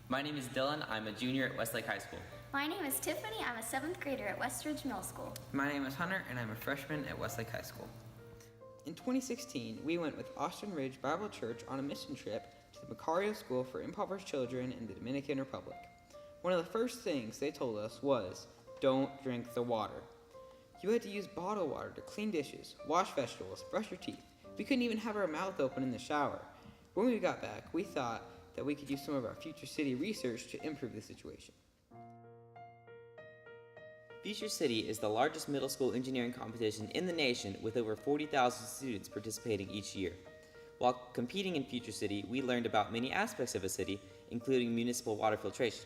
My name is Dylan. I'm a junior at Westlake High School. My name is Tiffany. I'm a 7th grader at Westridge Middle School. My name is Hunter, and I'm a freshman at Westlake High School. In 2016, we went with Austin Ridge Bible Church on a mission trip to the Macario School for Impoverished Children in the Dominican Republic. One of the first things they told us was, don't drink the water. You had to use bottled water to clean dishes, wash vegetables, brush your teeth. We couldn't even have our mouth open in the shower. When we got back, we thought that we could use some of our Future City research to improve the situation. Future City is the largest middle school engineering competition in the nation with over 40,000 students participating each year. While competing in Future City, we learned about many aspects of a city, including municipal water filtration.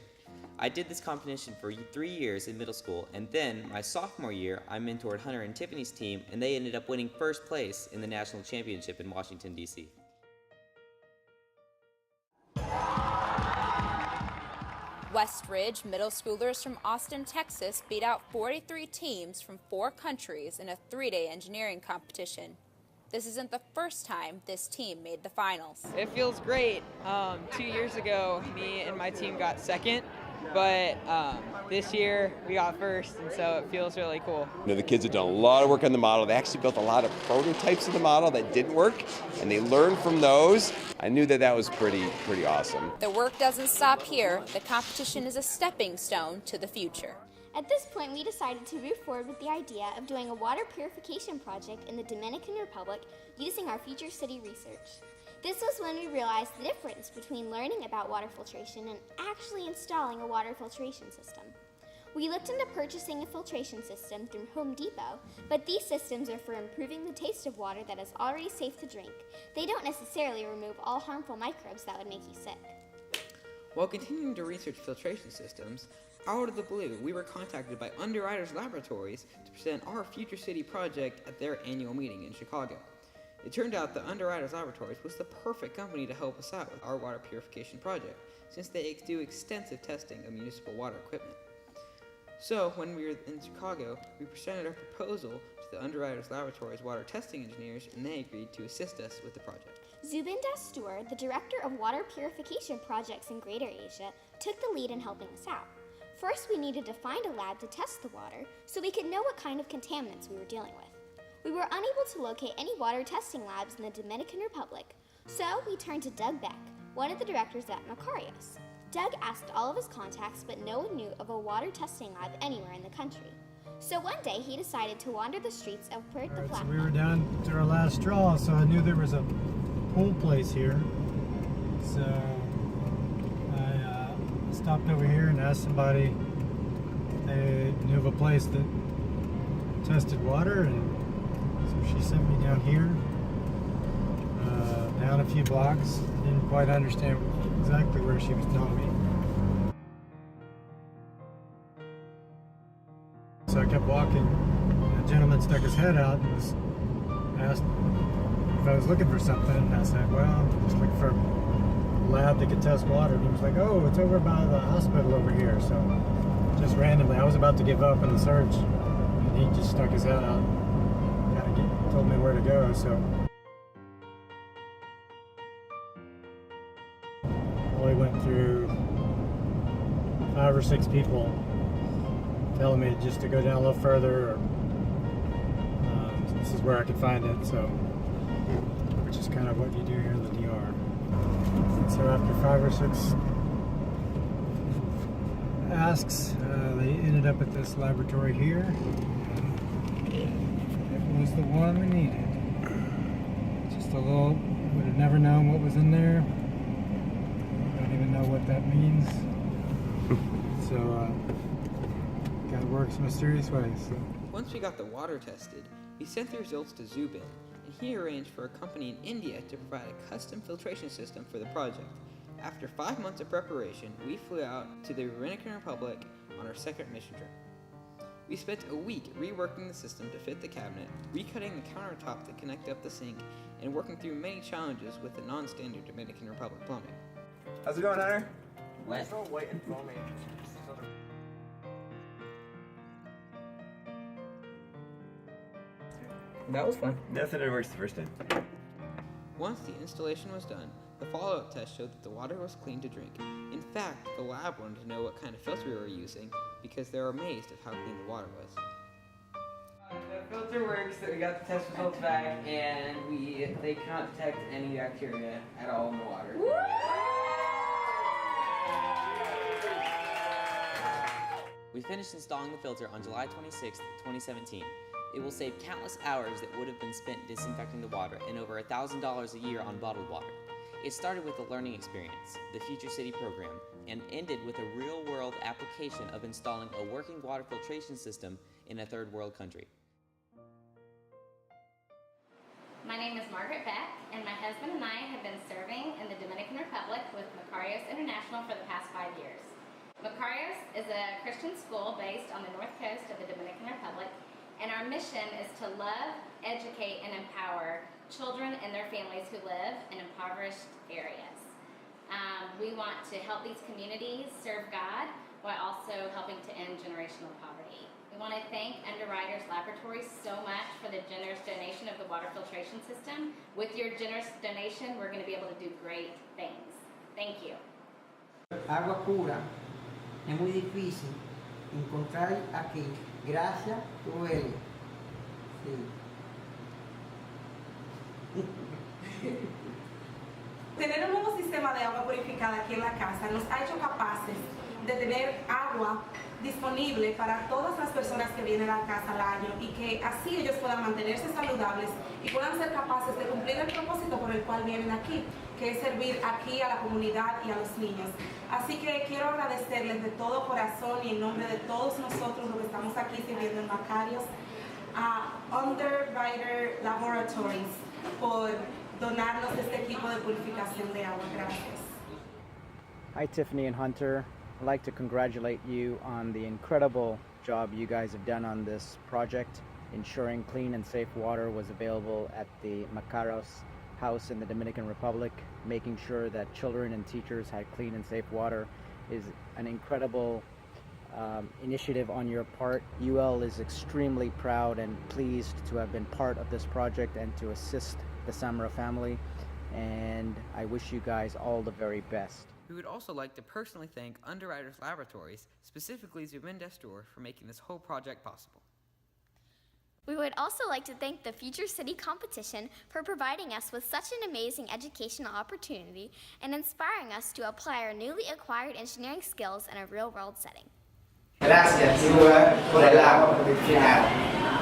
I did this competition for 3 years in middle school, and then my sophomore year, I mentored Hunter and Tiffany's team, and they ended up winning first place in the national championship in Washington, D.C. Westridge middle schoolers from Austin, Texas beat out 43 teams from 4 countries in a 3-day engineering competition. This isn't the first time this team made the finals. It feels great. 2 years ago, me and my team got second, but this year we got first, and so it feels really cool. You know, the kids have done a lot of work on the model. They actually built a lot of prototypes of the model that didn't work, and they learned from those. I knew that was pretty awesome. The work doesn't stop here. The competition is a stepping stone to the future. At this point, we decided to move forward with the idea of doing a water purification project in the Dominican Republic using our Future City research. This was when we realized the difference between learning about water filtration and actually installing a water filtration system. We looked into purchasing a filtration system through Home Depot, but these systems are for improving the taste of water that is already safe to drink. They don't necessarily remove all harmful microbes that would make you sick. While continuing to research filtration systems, out of the blue, we were contacted by Underwriters Laboratories to present our Future City project at their annual meeting in Chicago. It turned out that Underwriters Laboratories was the perfect company to help us out with our water purification project, since they do extensive testing of municipal water equipment. So, when we were in Chicago, we presented our proposal to the Underwriters Laboratories water testing engineers, and they agreed to assist us with the project. Zubin Dastur, the director of water purification projects in Greater Asia, took the lead in helping us out. First, we needed to find a lab to test the water so we could know what kind of contaminants we were dealing with. We were unable to locate any water testing labs in the Dominican Republic, so we turned to Doug Beck, one of the directors at Macarios. Doug asked all of his contacts, but no one knew of a water testing lab anywhere in the country. So one day, he decided to wander the streets of Puerto Plata. So we were down to our last straw, so I knew there was a pool place here. So I stopped over here and asked somebody if they knew of a place that tested water, and so she sent me down here, down a few blocks. Didn't quite understand exactly where she was telling me. So I kept walking. A gentleman stuck his head out and asked if I was looking for something, and I said, well, I'm just looking for a lab that could test water. And he was like, oh, it's over by the hospital over here. So just randomly, I was about to give up in the search, and he just stuck his head out, told me where to go. So we went through 5 or 6 people telling me just to go down a little further, or this is where I could find it, so, which is kind of what you do here in the DR. And so after 5 or 6 asks, they ended up at this laboratory here. It was the one we needed. Just a little, would have never known what was in there. Don't even know what that means. So, God works mysterious ways. So. Once we got the water tested, we sent the results to Zubin, and he arranged for a company in India to provide a custom filtration system for the project. After 5 months of preparation, we flew out to the Dominican Republic on our second mission trip. We spent a week reworking the system to fit the cabinet, recutting the countertop to connect up the sink, and working through many challenges with the non-standard Dominican Republic plumbing. How's it going, Hunter? Wet. Still waiting for me. That was fun. Nothing ever works the first time. Once the installation was done, the follow-up test showed that the water was clean to drink. In fact, the lab wanted to know what kind of filter we were using because they were amazed at how clean the water was. The filter works, that we got the test results back, and they cannot detect any bacteria at all in the water. We finished installing the filter on July 26, 2017. It will save countless hours that would have been spent disinfecting the water and over $1,000 a year on bottled water. It started with a learning experience, the Future City program, and ended with a real-world application of installing a working water filtration system in a third world country. My name is Margaret Beck, and my husband and I have been serving in the Dominican Republic with Macarios International for the past 5 years. Macarios is a Christian school based on the north coast of the Dominican Republic, and our mission is to love, educate, and empower children and their families who live in impoverished areas. We want to help these communities serve God while also helping to end generational poverty. We want to thank Underwriters Laboratories so much for the generous donation of the water filtration system. With your generous donation, we're going to be able to do great things. Thank you. Agua pura es muy difícil encontrar aquí. Gracias, Tueli. Sí. Tener un nuevo sistema de agua purificada aquí en la casa nos ha hecho capaces de tener agua disponible para todas las personas que vienen a la casa al año y que así ellos puedan mantenerse saludables y puedan ser capaces de cumplir el propósito por el cual vienen aquí, que es servir aquí a la comunidad y a los niños. Así que quiero agradecerles de todo corazón y en nombre de todos nosotros los que estamos aquí sirviendo en Macarios a Underwriter Laboratories por donarnos este equipo de purificación de agua. Gracias. Hi, Tiffany and Hunter. I'd like to congratulate you on the incredible job you guys have done on this project. Ensuring clean and safe water was available at the Macarios house in the Dominican Republic. Making sure that children and teachers had clean and safe water is an incredible initiative on your part. UL is extremely proud and pleased to have been part of this project and to assist the Samra family, and I wish you guys all the very best. We would also like to personally thank Underwriters Laboratories, specifically Zubin Destor, for making this whole project possible. We would also like to thank the Future City competition for providing us with such an amazing educational opportunity and inspiring us to apply our newly acquired engineering skills in a real-world setting. Gracias, por el agua purificada.